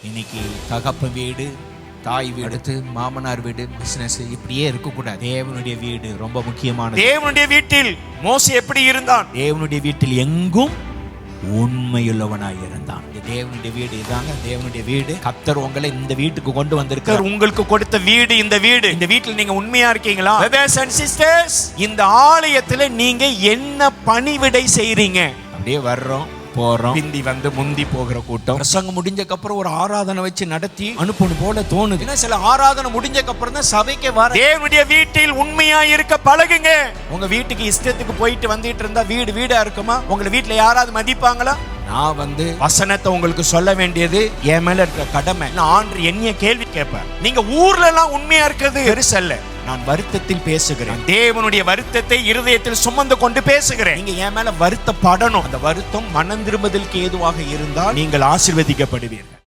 இன்னைக்கு தகப்பன் வீடு, தாய் வீடு, அடுத்து மாமனார் வீடு, பிசினஸ் இப்படியே இருக்கக்கூடாது. தேவனுடைய வீடு ரொம்ப முக்கியமானது. தேவனுடைய வீட்டில் மோசே எப்படி இருந்தான்? தேவனுடைய வீட்டில் எங்கும் உண்மையுள்ளவனாய் இருந்தான். தேவனுடைய வீடு இதாங்க தேவனுடைய வீடு. கர்த்தர் உங்களை இந்த வீட்டுக்கு கொண்டு வந்திருக்கார். உங்களுக்கு கொடுத்த வீடு இந்த வீடு. இந்த வீட்டில் நீங்க உண்மையா இருக்கீங்களா? Brothers and sisters, இந்த ஆலயத்துல நீங்க என்ன பணிவிடை செய்றீங்க? அப்படியே வர்றோம் போறோம், பிந்தி வந்து முந்தி போகிற கூட்டம். பிரசங்கம் முடிஞ்சக்கு அப்புறம் ஒரு ஆராதனை வச்சு நடத்தி அனுப்பணும் போல தோணுது. ஏன்னா சில ஆராதனை முடிஞ்சக்கு அப்புறம் தான் சபைக்கே வர. தேவனுடைய வீட்டில் உண்மையா இருக்க பழகுங்க. உங்க வீட்டுக்கு இஷ்டத்துக்கு போயிட்டு வந்துட்டு இருந்தா வீடு வீடா இருக்குமா? உங்களை வீட்டுல யாராவது மதிப்பாங்களா? நான் வசனத்தை உங்களுக்கு சொல்ல வேண்டியது என் மேல இருக்க கடமை. ஆண்டு என்னைய கேள்வி கேட்பேன். நீங்க ஊர்ல எல்லாம் உண்மையா இருக்கிறது பெருசல்ல. நான் வருத்தத்தில் பேசுகிறேன். தேவனுடைய வருத்தத்தை இருதயத்தில் சுமந்து கொண்டு பேசுகிறேன். நீங்க என் மேல வருத்தப்படணும். அந்த வருத்தம் மனம் திரும்புதலுக்கு ஏதுவாக இருந்தால் நீங்கள் ஆசீர்வதிக்கப்படுவீர்கள்.